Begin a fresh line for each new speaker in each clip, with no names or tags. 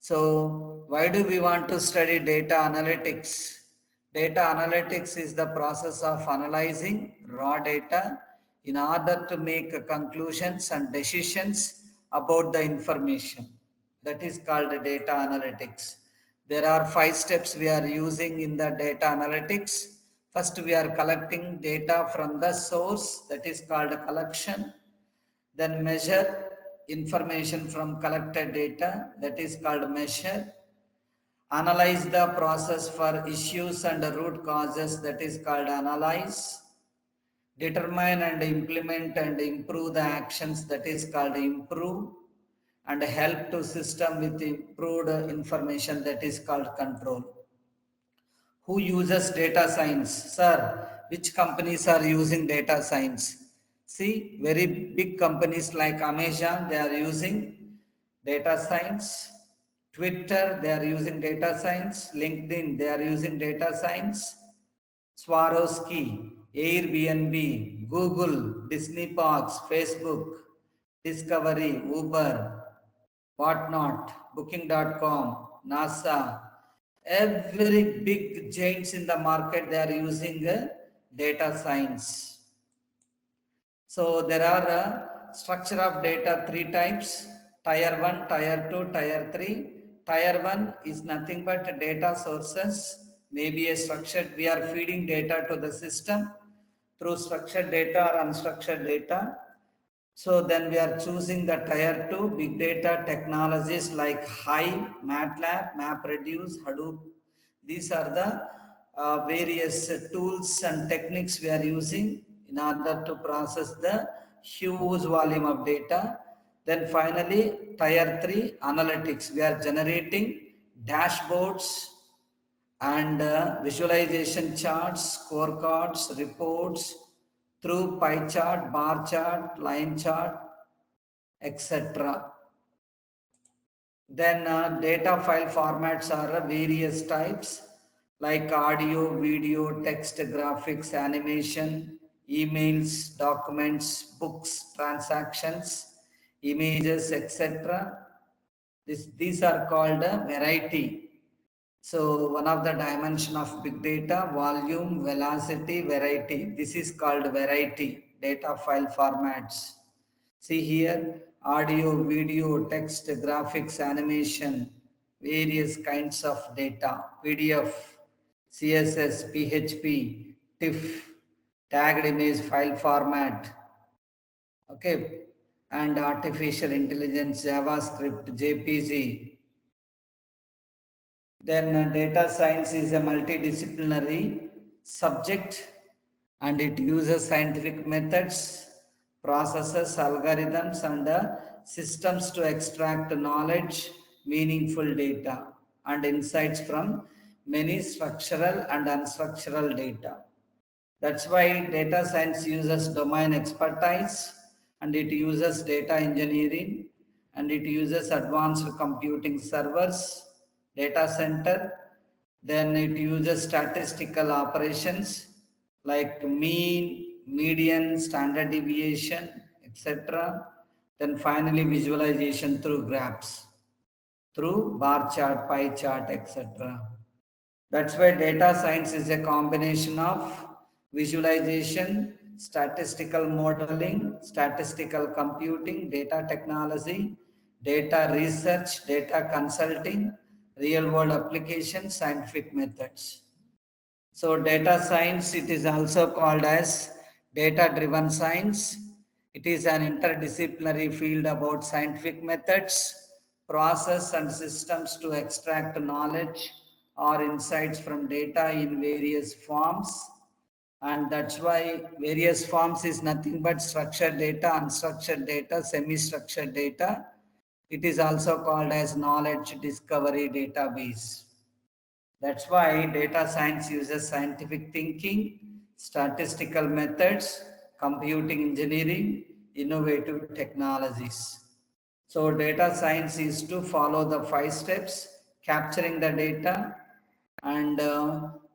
So why do we want to study data analytics? Data analytics is the process of analyzing raw data in order to make conclusions and decisions about the information. That is called data analytics. There are 5 steps we are using in the data analytics. First, we are collecting data from the source, that is called collection. Then measure information from collected data, that is called measure. Analyze the process for issues and root causes, that is called analyze. Determine and implement and improve the actions, that is called improve. And help to system with improved information, that is called control. Who uses data science? Sir, which companies are using data science? See, very big companies like Amazon, they are using data science. Twitter, they are using data science. LinkedIn, they are using data science. Swarovski, Airbnb, Google, Disney Parks, Facebook, Discovery, Uber, whatnot, Booking.com, NASA, every big giants in the market, they are using data science. So there are structure of data 3 types: tier 1, tier 2, tier 3. Tier 1 is nothing but data sources, maybe a structured, we are feeding data to the system through structured data or unstructured data. So then we are choosing the tier 2 big data technologies like Hive, MATLAB, MapReduce, Hadoop. These are the various tools and techniques we are using in order to process the huge volume of data. Then finally, tier 3 analytics. We are generating dashboards and visualization charts, scorecards, reports through pie chart, bar chart, line chart, etc. Then data file formats are various types like audio, video, text, graphics, animation, emails, documents, books, transactions, images, etc. These are called a variety. So one of the dimension of big data, volume, velocity, variety. This is called variety, data file formats. See here, audio, video, text, graphics, animation, various kinds of data, PDF, CSS, PHP, TIFF, tagged image file format, okay, and artificial intelligence, JavaScript, JPG. Then data science is a multidisciplinary subject and it uses scientific methods, processes, algorithms, and systems to extract knowledge, meaningful data, and insights from many structural and unstructural data. That's why data science uses domain expertise and it uses data engineering and it uses advanced computing servers, data center. Then it uses statistical operations like mean, median, standard deviation, etc. Then finally visualization through graphs, through bar chart, pie chart, etc. That's why data science is a combination of visualization, statistical modeling, statistical computing, data technology, data research, data consulting, real world application, scientific methods. So data science, it is also called as data driven science. It is an interdisciplinary field about scientific methods, process and systems to extract knowledge or insights from data in various forms. And that's why various forms is nothing but structured data, unstructured data, semi-structured data. It is also called as knowledge discovery database. That's why data science uses scientific thinking, statistical methods, computing engineering, innovative technologies. So data science is to follow the 5 steps: capturing the data and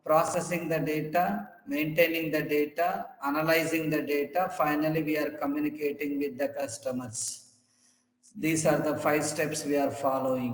processing the data, maintaining the data, analyzing the data. Finally, we are communicating with the customers. These are the 5 steps we are following.